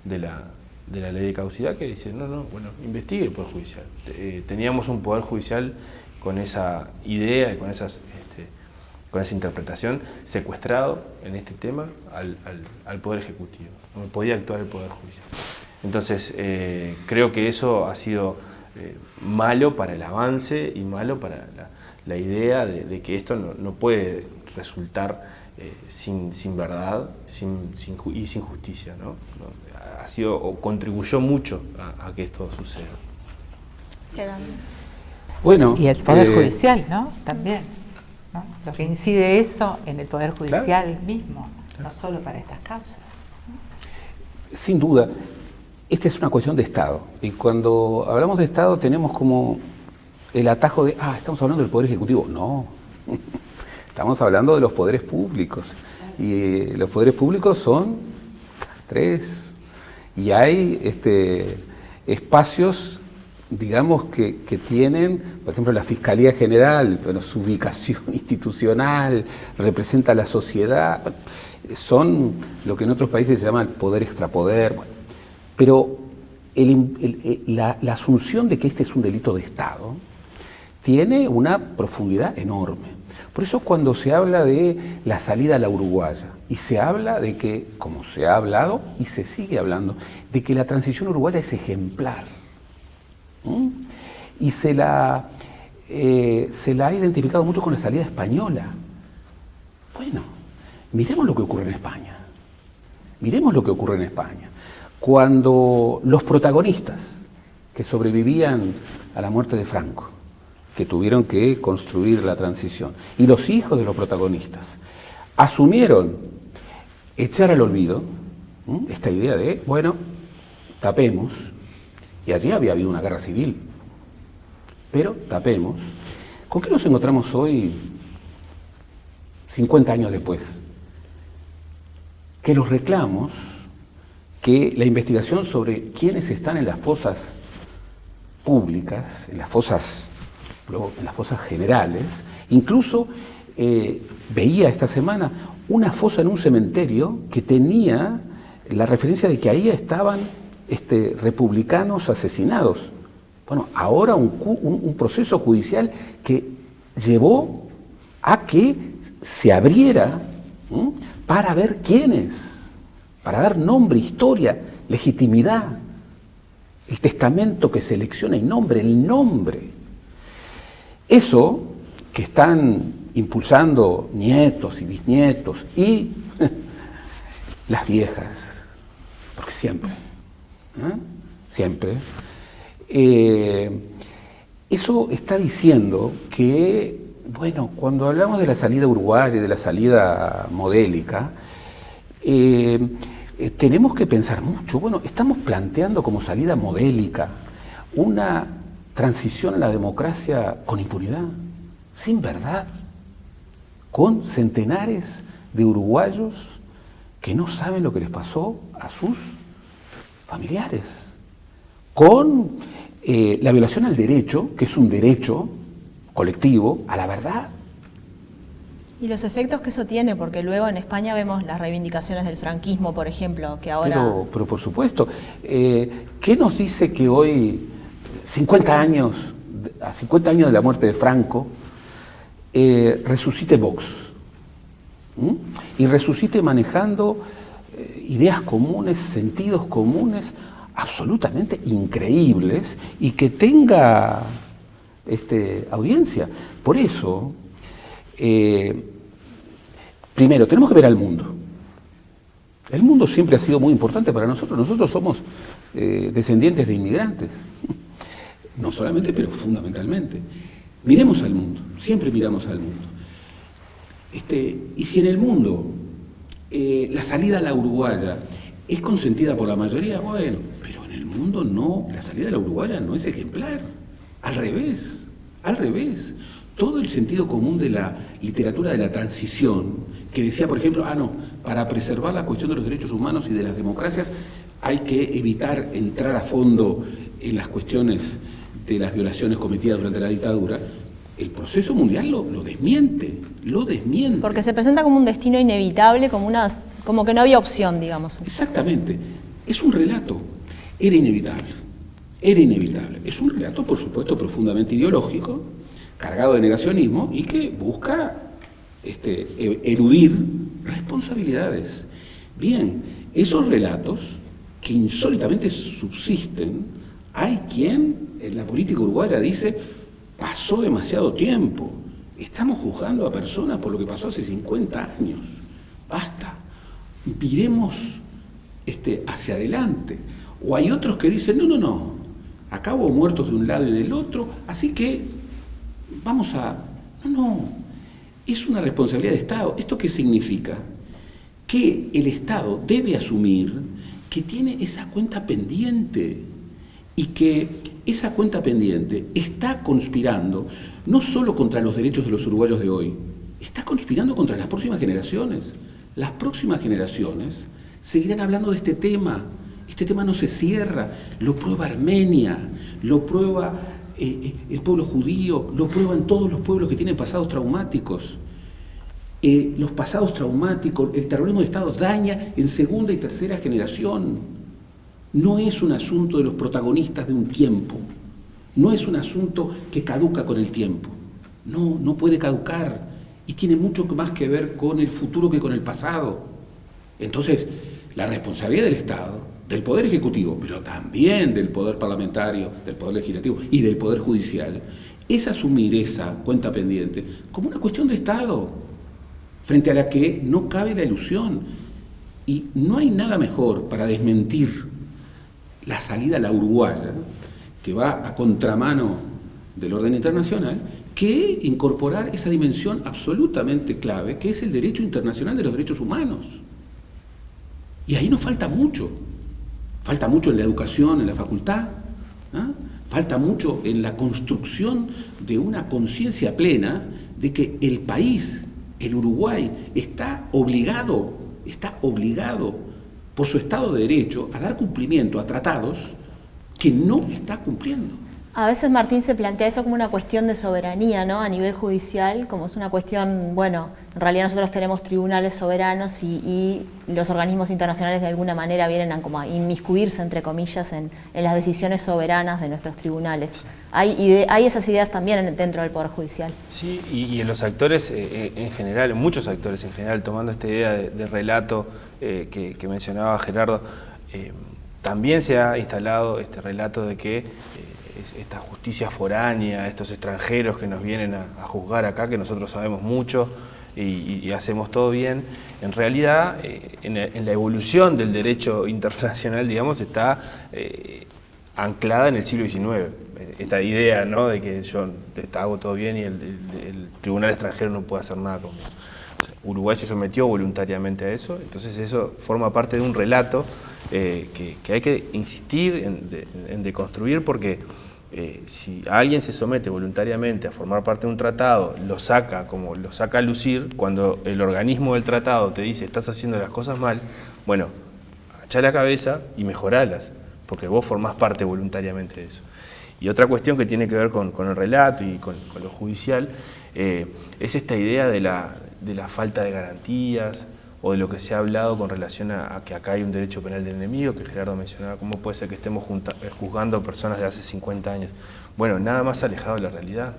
de la ley de caducidad que dice, bueno, investigue el Poder Judicial. Teníamos un Poder Judicial con esa idea y con esa interpretación secuestrado en este tema al Poder Ejecutivo. No podía actuar el Poder Judicial. Entonces, creo que eso ha sido malo para el avance y malo para la idea de que esto no puede resultar sin verdad y sin justicia, ¿no? Ha sido, o contribuyó mucho a que esto suceda. Bueno, y el Poder Judicial, ¿no? También, ¿no? Lo que incide eso en el Poder Judicial, claro, mismo, no solo para estas causas. Sin duda, esta es una cuestión de Estado, y cuando hablamos de Estado tenemos como el atajo de, estamos hablando del Poder Ejecutivo. No, estamos hablando de los poderes públicos, y los poderes públicos son 3, y hay espacios, digamos, que tienen, por ejemplo, la Fiscalía General, pero su ubicación institucional, representa a la sociedad, son lo que en otros países se llama el poder extrapoder, pero la asunción de que este es un delito de Estado tiene una profundidad enorme. Por eso cuando se habla de la salida a la uruguaya, y se habla de que, como se ha hablado y se sigue hablando, de que la transición uruguaya es ejemplar, y se la ha identificado mucho con la salida española. Bueno, miremos lo que ocurre en España. Miremos lo que ocurre en España. Cuando los protagonistas que sobrevivían a la muerte de Franco, que tuvieron que construir la transición, y los hijos de los protagonistas asumieron echar al olvido esta idea de, bueno, tapemos, y allí había habido una guerra civil, pero tapemos. ¿Con qué nos encontramos hoy, 50 años después? Que los reclamos, que la investigación sobre quiénes están en las fosas públicas, en las fosas generales, incluso veía esta semana una fosa en un cementerio que tenía la referencia de que ahí estaban republicanos asesinados. Bueno, ahora un proceso judicial que llevó a que se abriera para ver quiénes, para dar nombre, historia, legitimidad, el testamento que selecciona y nombre, el nombre. Eso que están impulsando nietos y bisnietos y las viejas, porque siempre, siempre, eso está diciendo que, bueno, cuando hablamos de la salida uruguaya y de la salida modélica, tenemos que pensar mucho. Bueno, estamos planteando como salida modélica una transición a la democracia con impunidad, sin verdad, con centenares de uruguayos que no saben lo que les pasó a sus familiares, con la violación al derecho, que es un derecho colectivo, a la verdad. Y los efectos que eso tiene, porque luego en España vemos las reivindicaciones del franquismo, por ejemplo, que ahora... Pero por supuesto, ¿qué nos dice que hoy, a 50 años de la muerte de Franco, resucite Vox? Y resucite manejando ideas comunes, sentidos comunes, absolutamente increíbles, y que tenga audiencia. Por eso... primero, tenemos que ver al mundo. El mundo siempre ha sido muy importante para nosotros. Nosotros somos descendientes de inmigrantes. No solamente, pero fundamentalmente. Miremos al mundo, siempre miramos al mundo. Y si en el mundo la salida a la uruguaya es consentida por la mayoría, bueno, pero en el mundo no, la salida a la uruguaya no es ejemplar. Al revés, al revés. Todo el sentido común de la literatura de la transición, que decía, por ejemplo, para preservar la cuestión de los derechos humanos y de las democracias hay que evitar entrar a fondo en las cuestiones de las violaciones cometidas durante la dictadura. El proceso mundial lo desmiente, lo desmiente. Porque se presenta como un destino inevitable, como que no había opción, digamos. Exactamente. Es un relato. Era inevitable. Era inevitable. Es un relato, por supuesto, profundamente ideológico, cargado de negacionismo y que busca eludir responsabilidades. Bien, esos relatos que insólitamente subsisten, hay quien en la política uruguaya dice, pasó demasiado tiempo, estamos juzgando a personas por lo que pasó hace 50 años, basta, miremos hacia adelante. O hay otros que dicen, no, acá hubo muertos de un lado y del otro, así que vamos a... No, es una responsabilidad de Estado. ¿Esto qué significa? Que el Estado debe asumir que tiene esa cuenta pendiente y que esa cuenta pendiente está conspirando no solo contra los derechos de los uruguayos de hoy, está conspirando contra las próximas generaciones. Las próximas generaciones seguirán hablando de este tema. Este tema no se cierra. Lo prueba Armenia, lo prueba el pueblo judío, lo prueban todos los pueblos que tienen pasados traumáticos. Los pasados traumáticos, el terrorismo de Estado daña en segunda y tercera generación. No es un asunto de los protagonistas de un tiempo, no es un asunto que caduca con el tiempo. No puede caducar y tiene mucho más que ver con el futuro que con el pasado. Entonces, la responsabilidad del Estado, del Poder Ejecutivo, pero también del Poder Parlamentario, del Poder Legislativo y del Poder Judicial, es asumir esa cuenta pendiente como una cuestión de Estado, frente a la que no cabe la ilusión. Y no hay nada mejor para desmentir la salida a la uruguaya, que va a contramano del orden internacional, que incorporar esa dimensión absolutamente clave, que es el derecho internacional de los derechos humanos. Y ahí nos falta mucho. Falta mucho en la educación, en la facultad, falta mucho en la construcción de una conciencia plena de que el país, el Uruguay, está obligado por su Estado de Derecho a dar cumplimiento a tratados que no está cumpliendo. A veces, Martín, se plantea eso como una cuestión de soberanía, ¿no? A nivel judicial, como es una cuestión, bueno, en realidad nosotros tenemos tribunales soberanos y los organismos internacionales de alguna manera vienen a, como a inmiscuirse, entre comillas, en las decisiones soberanas de nuestros tribunales. Hay esas ideas también dentro del Poder Judicial. Sí, y en los actores en general, muchos actores en general, tomando esta idea de relato que mencionaba Gerardo, también se ha instalado este relato de que esta justicia foránea, estos extranjeros que nos vienen a juzgar acá, que nosotros sabemos mucho y hacemos todo bien, en realidad en la evolución del derecho internacional, digamos, está anclada en el siglo XIX. Esta idea, ¿no?, de que yo hago todo bien y el tribunal extranjero no puede hacer nada conmigo. O sea, Uruguay se sometió voluntariamente a eso, entonces eso forma parte de un relato que hay que insistir en deconstruir, porque si alguien se somete voluntariamente a formar parte de un tratado, lo saca a lucir, cuando el organismo del tratado te dice estás haciendo las cosas mal, bueno, achá la cabeza y mejoralas, porque vos formás parte voluntariamente de eso. Y otra cuestión que tiene que ver con el relato y con lo judicial es esta idea de la falta de garantías, o de lo que se ha hablado con relación a que acá hay un derecho penal del enemigo, que Gerardo mencionaba, cómo puede ser que estemos juzgando a personas de hace 50 años. Bueno, nada más alejado de la realidad.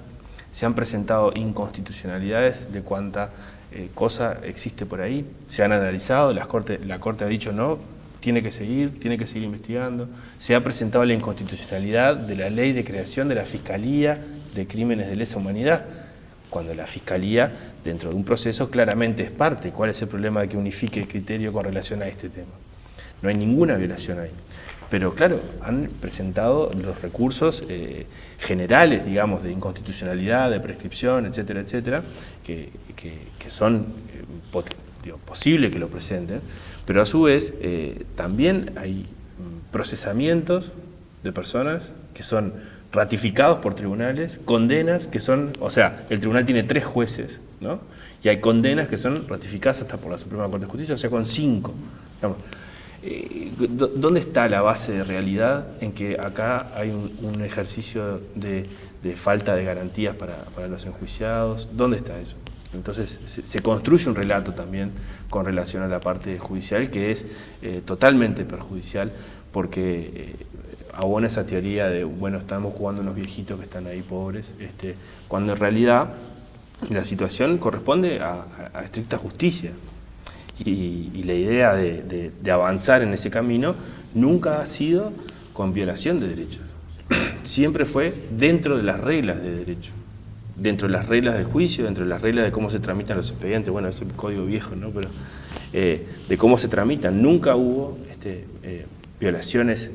Se han presentado inconstitucionalidades de cuánta cosa existe por ahí, se han analizado, la Corte ha dicho no, tiene que seguir investigando. Se ha presentado la inconstitucionalidad de la ley de creación de la Fiscalía de Crímenes de Lesa Humanidad, cuando la Fiscalía, dentro de un proceso, claramente es parte. ¿Cuál es el problema de que unifique el criterio con relación a este tema? No hay ninguna violación ahí. Pero claro, han presentado los recursos generales, digamos, de inconstitucionalidad, de prescripción, etcétera, etcétera, que son posible que lo presenten, pero a su vez también hay procesamientos de personas que son ratificados por tribunales, condenas que son, o sea, el tribunal tiene 3 jueces, ¿no? Y hay condenas que son ratificadas hasta por la Suprema Corte de Justicia, o sea, con 5. Digamos, ¿dónde está la base de realidad en que acá hay un ejercicio de falta de garantías para los enjuiciados? ¿Dónde está eso? Entonces se construye un relato también con relación a la parte judicial que es totalmente perjudicial, porque abona esa teoría de, bueno, estamos jugando unos viejitos que están ahí pobres, cuando en realidad la situación corresponde a estricta justicia. Y la idea de avanzar en ese camino nunca ha sido con violación de derechos. Siempre fue dentro de las reglas de derecho, dentro de las reglas del juicio, dentro de las reglas de cómo se tramitan los expedientes. Bueno, es el código viejo, ¿no? Pero de cómo se tramitan. Nunca hubo violaciones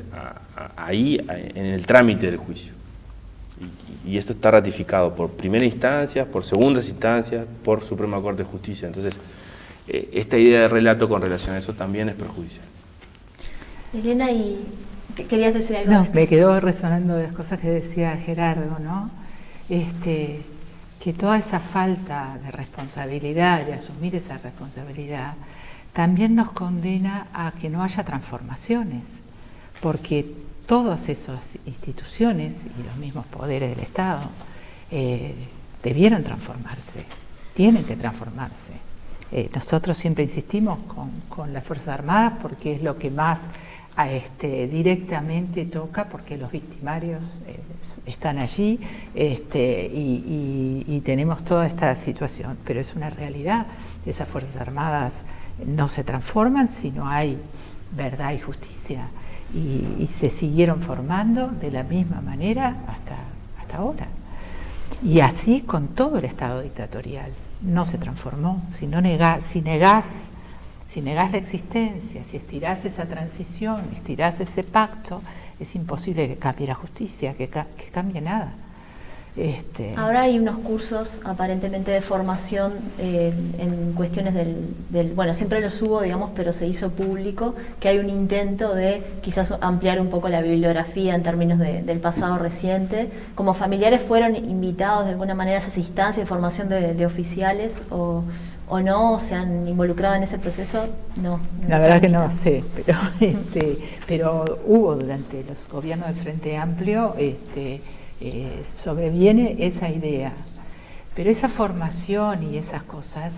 ahí en el trámite del juicio. Y esto está ratificado por primera instancia, por segundas instancias, por Suprema Corte de Justicia. Entonces, esta idea de relato con relación a eso también es perjudicial. Elena, ¿y querías decir algo? No, me quedó resonando las cosas que decía Gerardo, ¿no? Que toda esa falta de responsabilidad, de asumir esa responsabilidad, también nos condena a que no haya transformaciones, porque todas esas instituciones y los mismos poderes del Estado debieron transformarse, tienen que transformarse. Nosotros siempre insistimos con las Fuerzas Armadas porque es lo que más directamente toca, porque los victimarios están allí y tenemos toda esta situación, pero es una realidad. Esas Fuerzas Armadas no se transforman si no hay verdad y justicia, y se siguieron formando de la misma manera hasta ahora. Y así con todo el Estado dictatorial. No se transformó. Si negás la existencia, si estirás esa transición, estirás ese pacto, es imposible que cambie la justicia, que cambie nada. Ahora hay unos cursos aparentemente de formación en cuestiones bueno, siempre los hubo, digamos, pero se hizo público, que hay un intento de quizás ampliar un poco la bibliografía en términos del pasado reciente. ¿Como familiares fueron invitados de alguna manera a esas instancias de formación de oficiales o no? ¿Se han involucrado en ese proceso? No. La verdad que no sé, pero hubo durante los gobiernos del Frente Amplio sobreviene esa idea. Pero esa formación y esas cosas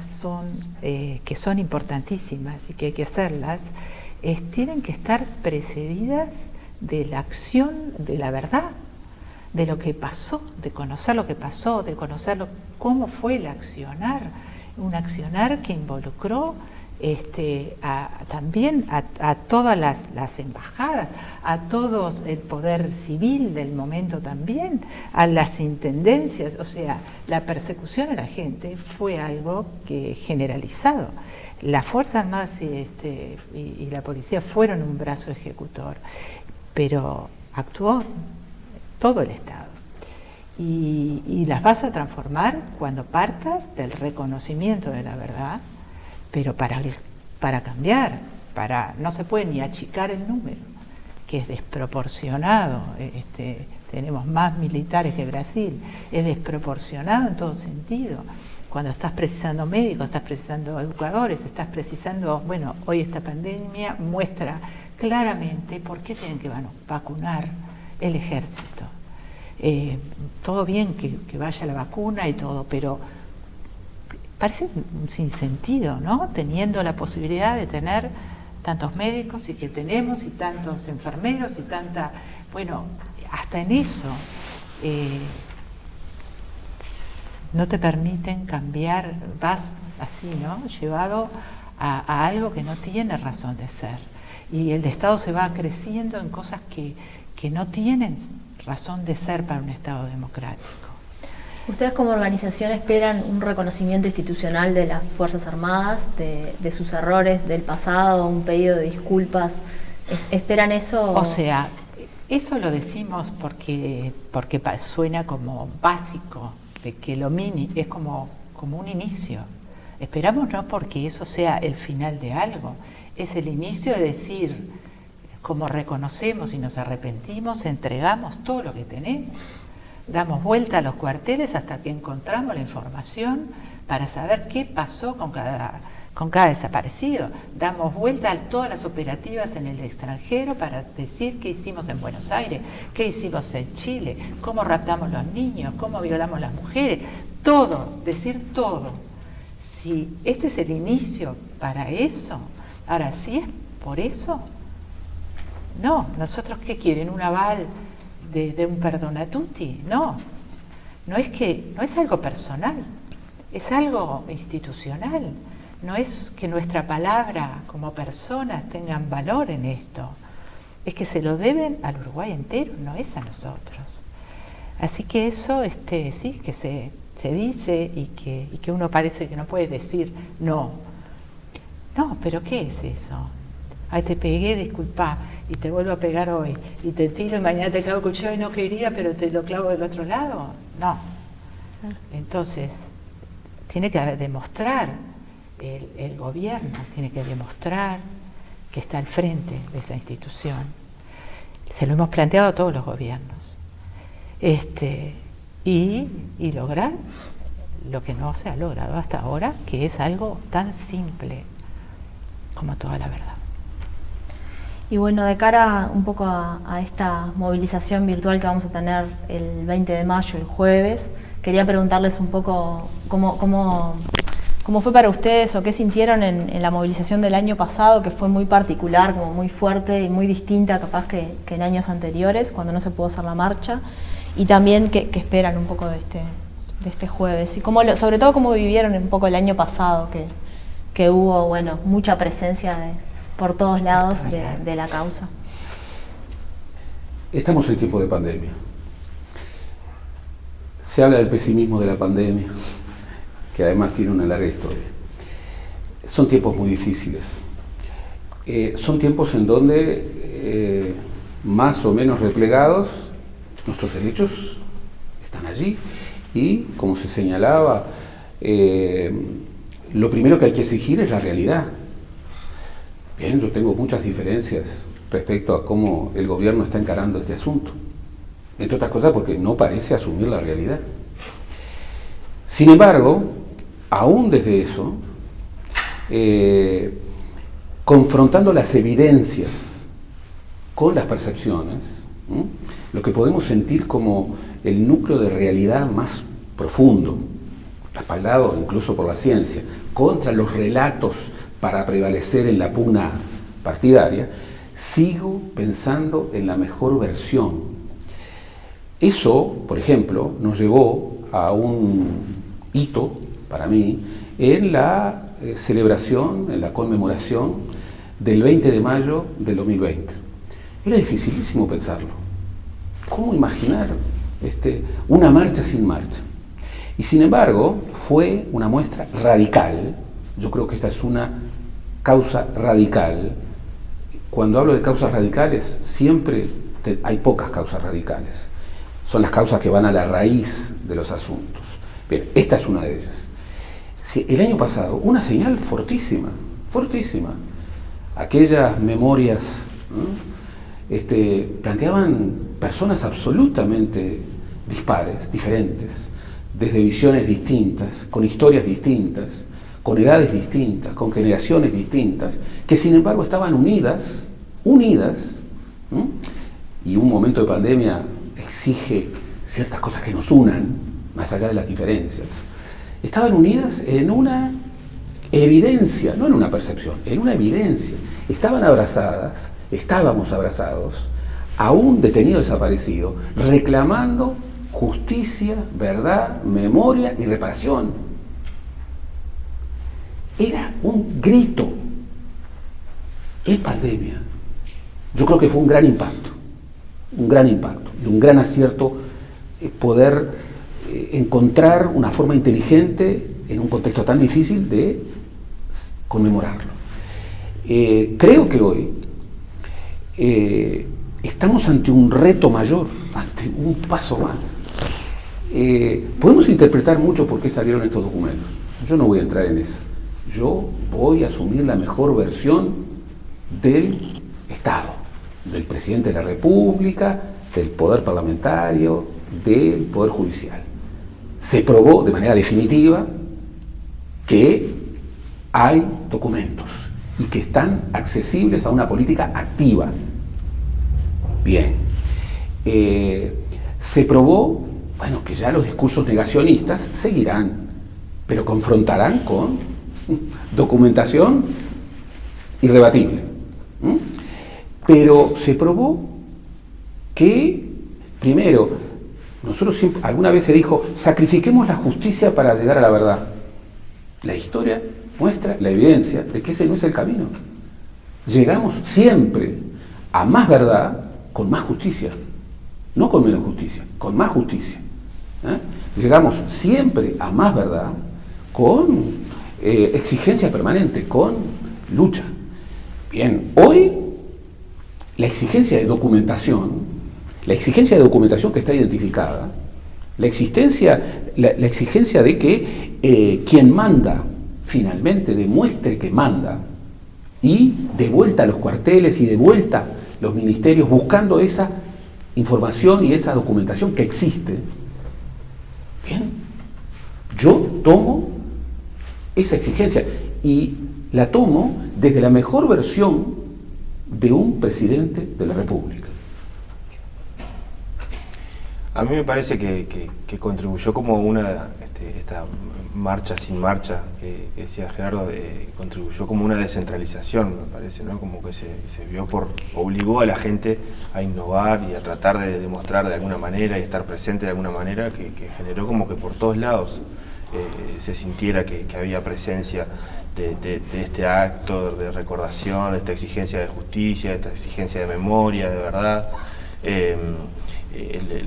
que son importantísimas y que hay que hacerlas, tienen que estar precedidas de la acción, de la verdad, de lo que pasó, de conocer lo que pasó, de conocer cómo fue el accionar, un accionar que involucró también a todas las embajadas, a todo el poder civil del momento también, a las intendencias. O sea, la persecución a la gente fue algo generalizado. Las Fuerzas Armadas y la policía fueron un brazo ejecutor, pero actuó todo el Estado. Y las vas a transformar cuando partas del reconocimiento de la verdad, pero para cambiar, no se puede ni achicar el número, que es desproporcionado. Tenemos más militares que Brasil, es desproporcionado en todo sentido. Cuando estás precisando médicos, estás precisando educadores, estás precisando, bueno, hoy esta pandemia muestra claramente por qué tienen que vacunar el ejército. Todo bien que vaya la vacuna y todo, pero parece un sinsentido, ¿no? Teniendo la posibilidad de tener tantos médicos y que tenemos, y tantos enfermeros y tanta... Bueno, hasta en eso no te permiten cambiar, vas así, ¿no? Llevado a algo que no tiene razón de ser. Y el Estado se va creciendo en cosas que no tienen razón de ser para un Estado democrático. ¿Ustedes como organización esperan un reconocimiento institucional de las Fuerzas Armadas, de sus errores del pasado, un pedido de disculpas? ¿Esperan eso? O sea, eso lo decimos porque suena como básico, de que lo mini es como un inicio. Esperamos no porque eso sea el final de algo, es el inicio de decir, como reconocemos y nos arrepentimos, entregamos todo lo que tenemos. Damos vuelta a los cuarteles hasta que encontramos la información para saber qué pasó con cada desaparecido. Damos vuelta a todas las operativas en el extranjero para decir qué hicimos en Buenos Aires, qué hicimos en Chile, cómo raptamos los niños, cómo violamos las mujeres. Todo, decir todo. Si este es el inicio para eso, ahora sí es por eso. No, nosotros ¿qué quieren? ¿Un aval de un perdona tutti? No es algo personal, es algo institucional. No es que nuestra palabra como personas tengan valor en esto, es que se lo deben al Uruguay entero, no es a nosotros. Así que eso sí, que se dice y que uno parece que no puede decir no, pero ¿qué es eso? Ay, te pegué, disculpa, y te vuelvo a pegar hoy, y te tiro y mañana te clavo el cuchillo y no quería, pero te lo clavo del otro lado. No. Entonces, tiene que demostrar, el gobierno tiene que demostrar que está al frente de esa institución. Se lo hemos planteado a todos los gobiernos. Y lograr lo que no se ha logrado hasta ahora, que es algo tan simple como toda la verdad. Y bueno, de cara un poco a esta movilización virtual que vamos a tener el 20 de mayo, el jueves, quería preguntarles un poco cómo fue para ustedes o qué sintieron en la movilización del año pasado, que fue muy particular, como muy fuerte y muy distinta capaz que en años anteriores, cuando no se pudo hacer la marcha, y también qué esperan un poco de este jueves, y sobre todo cómo vivieron un poco el año pasado, que hubo, bueno, mucha presencia por todos lados de la causa. Estamos en tiempo de pandemia. Se habla del pesimismo de la pandemia, que además tiene una larga historia. Son tiempos muy difíciles. Son tiempos en donde, más o menos replegados, nuestros derechos están allí y, como se señalaba, lo primero que hay que exigir es la realidad. Bien, yo tengo muchas diferencias respecto a cómo el gobierno está encarando este asunto, entre otras cosas porque no parece asumir la realidad. Sin embargo, aún desde eso, confrontando las evidencias con las percepciones, lo que podemos sentir como el núcleo de realidad más profundo, respaldado incluso por la ciencia, contra los relatos para prevalecer en la pugna partidaria, sigo pensando en la mejor versión. Eso, por ejemplo, nos llevó a un hito, para mí, en la celebración, en la conmemoración del 20 de mayo del 2020. Era dificilísimo pensarlo. ¿Cómo imaginar una marcha sin marcha? Y sin embargo, fue una muestra radical. Yo creo que esta es una causa radical. Cuando hablo de causas radicales, siempre hay pocas causas radicales. Son las causas que van a la raíz de los asuntos. Bien, esta es una de ellas. Sí, el año pasado, una señal fortísima, fortísima. Aquellas memorias, ¿no? Planteaban personas absolutamente dispares, diferentes, desde visiones distintas, con historias distintas, con edades distintas, con generaciones distintas, que sin embargo estaban unidas, ¿no? Y un momento de pandemia exige ciertas cosas que nos unan, más allá de las diferencias. Estaban unidas en una evidencia, no en una percepción, en una evidencia. Estaban abrazadas, estábamos abrazados a un detenido desaparecido, reclamando justicia, verdad, memoria y reparación. Era un grito. En pandemia, yo creo que fue un gran impacto y un gran acierto poder encontrar una forma inteligente en un contexto tan difícil de conmemorarlo. Creo que hoy estamos ante un reto mayor, ante un paso más. Podemos interpretar mucho por qué salieron estos documentos. Yo no voy a entrar en eso. Yo voy a asumir la mejor versión del Estado, del presidente de la República, del poder parlamentario, del poder judicial. Se probó de manera definitiva que hay documentos y que están accesibles a una política activa. Bien. Se probó, bueno, que ya los discursos negacionistas seguirán, pero confrontarán con documentación irrebatible. Pero se probó que, primero, nosotros siempre, alguna vez se dijo, sacrifiquemos la justicia para llegar a la verdad. La historia muestra la evidencia de que ese no es el camino. Llegamos siempre a más verdad con más justicia, no con menos justicia, con más justicia. Llegamos siempre a más verdad con exigencia permanente, con lucha. Bien, hoy la exigencia de documentación que está identificada, la exigencia de que quien manda finalmente demuestre que manda y de vuelta a los cuarteles y de vuelta los ministerios buscando esa información y esa documentación que existe. Bien, yo tomo esa exigencia y la tomo desde la mejor versión de un presidente de la República. A mí me parece que contribuyó como esta marcha sin marcha que decía Gerardo, contribuyó como una descentralización, me parece, ¿no? Como que se obligó a la gente a innovar y a tratar de demostrar de alguna manera y estar presente de alguna manera, que generó como que por todos lados se sintiera que había presencia de este acto de recordación, de esta exigencia de justicia, de esta exigencia de memoria, de verdad.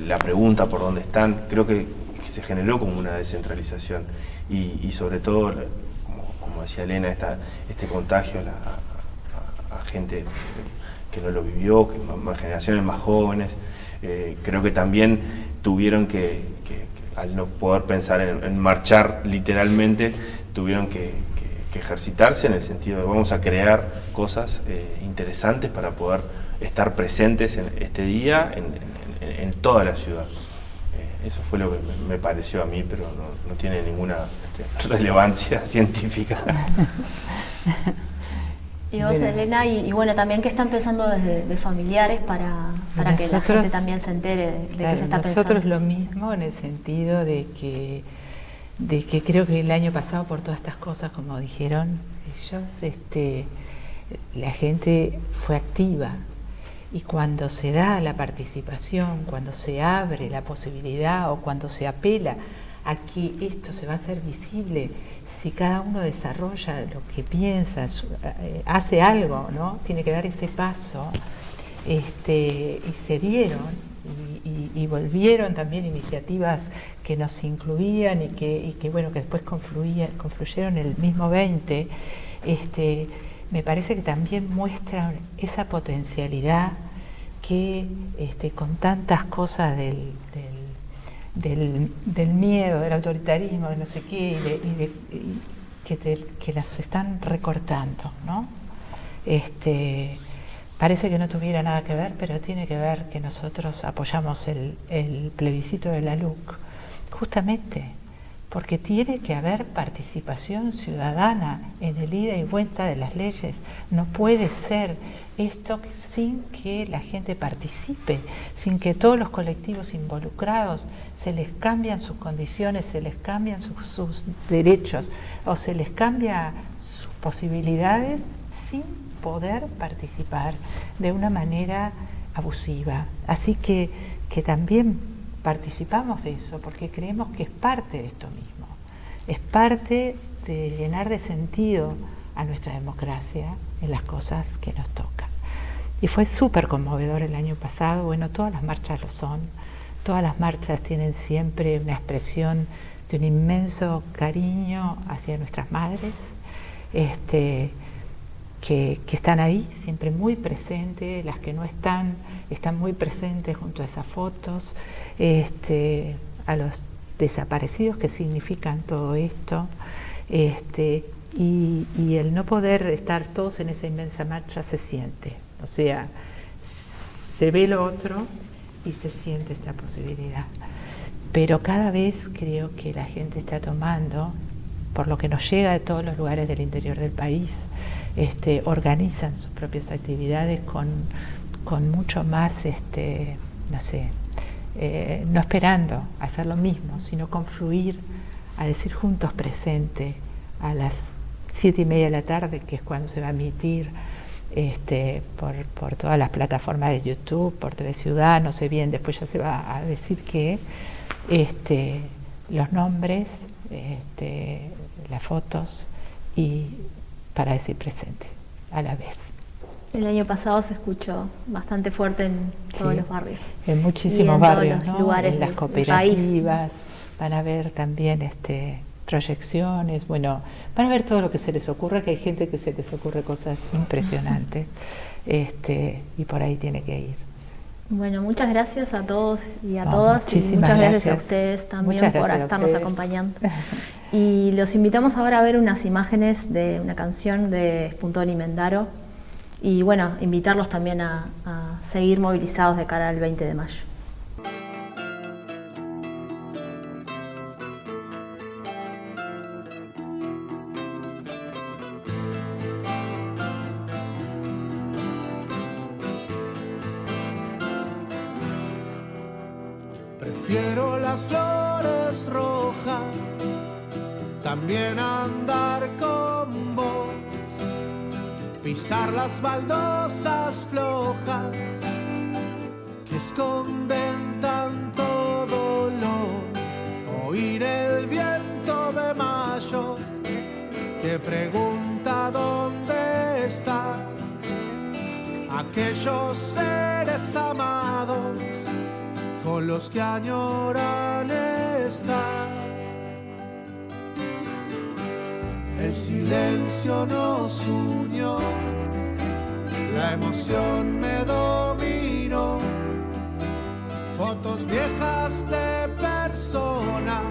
La pregunta por dónde están, creo que se generó como una descentralización y sobre todo, como decía Elena, este contagio a gente que no lo vivió, generaciones más jóvenes, creo que también tuvieron que al no poder pensar en marchar literalmente, tuvieron que ejercitarse en el sentido de vamos a crear cosas interesantes para poder estar presentes en este día en toda la ciudad. Eso fue lo que me pareció a mí, pero no tiene ninguna relevancia científica. Y vos, Elena, y bueno, también, ¿qué están pensando desde de familiares para que la gente también se entere de qué se está pensando? Nosotros lo mismo, en el sentido de que creo que el año pasado, por todas estas cosas, como dijeron ellos, la gente fue activa. Y cuando se da la participación, cuando se abre la posibilidad o cuando se apela a que esto se va a hacer visible, si cada uno desarrolla lo que piensa, hace algo, ¿no? Tiene que dar ese paso, y se dieron y volvieron también iniciativas que nos incluían y que bueno, que después confluyeron en el mismo 20, me parece que también muestran esa potencialidad que con tantas cosas del miedo, del autoritarismo, de no sé qué, que las están recortando, ¿no? Parece que no tuviera nada que ver, pero tiene que ver que nosotros apoyamos el plebiscito de la LUC, justamente porque tiene que haber participación ciudadana en el ida y vuelta de las leyes. No puede ser esto sin que la gente participe, sin que todos los colectivos involucrados se les cambian sus condiciones, se les cambian sus derechos o se les cambia sus posibilidades sin poder participar de una manera abusiva. Así que también participamos de eso porque creemos que es parte de esto mismo, es parte de llenar de sentido a nuestra democracia en las cosas que nos tocan. Y fue súper conmovedor el año pasado. Bueno, todas las marchas lo son, todas las marchas tienen siempre una expresión de un inmenso cariño hacia nuestras madres, que están ahí, siempre muy presentes, las que no están muy presentes junto a esas fotos, a los desaparecidos que significan todo esto, y el no poder estar todos en esa inmensa marcha se siente, o sea, se ve lo otro y se siente esta posibilidad. Pero cada vez creo que la gente está tomando, por lo que nos llega de todos los lugares del interior del país, organizan sus propias actividades con mucho más, no sé, no esperando hacer lo mismo, sino confluir, a decir juntos presente a las 7:30 de la tarde, que es cuando se va a emitir por todas las plataformas de YouTube, por TV Ciudad, no sé bien, después ya se va a decir que los nombres, las fotos, y para decir presente a la vez. El año pasado se escuchó bastante fuerte en todos los barrios. En muchísimos barrios, todos los lugares, en las cooperativas, van a ver también proyecciones, bueno, van a ver todo lo que se les ocurra, que hay gente que se les ocurre cosas impresionantes, y por ahí tiene que ir. Bueno, muchas gracias a todos y a todas, y muchas gracias a ustedes también por estarnos acompañando. Y los invitamos ahora a ver unas imágenes de una canción de Spuntoni Mendaro, y bueno, invitarlos también a seguir movilizados de cara al 20 de mayo. Prefiero las flores rojas, también andar con vos, pisar las baldosas flojas que esconden tanto dolor, oír el viento de mayo que pregunta dónde están aquellos seres amados con los que añoran estar. El silencio nos unió, la emoción me dominó, fotos viejas de personas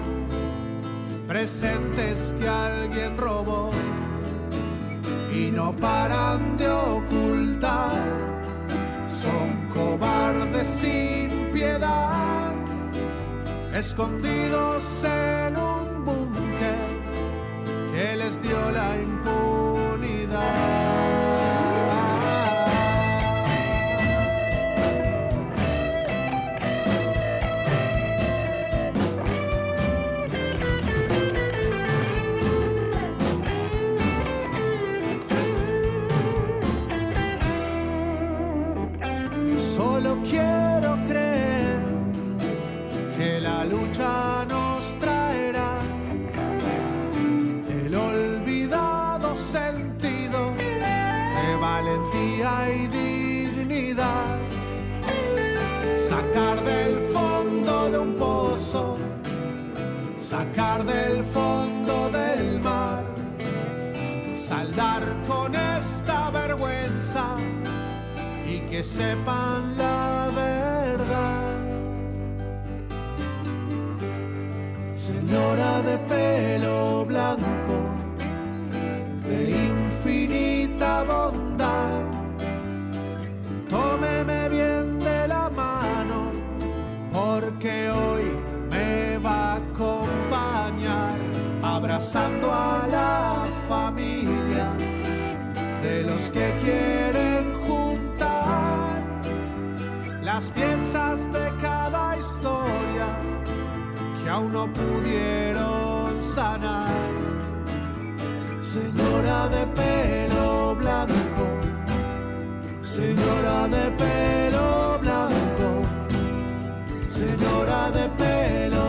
presentes que alguien robó y no paran de ocultar, son cobardes sin piedad, escondidos en un búnker que les dio la impunidad. sacar del fondo de un pozo, sacar del fondo del mar, saldar con esta vergüenza y que sepan la verdad. Señora de pelo blanco, de infinita bondad, tómeme bien de la mano, porque hoy me va a acompañar, abrazando a la familia de los que quieren juntar las piezas de cada historia que aún no pudieron sanar. Señora de pelo blanco, señora de pelo blanco, señora de pelo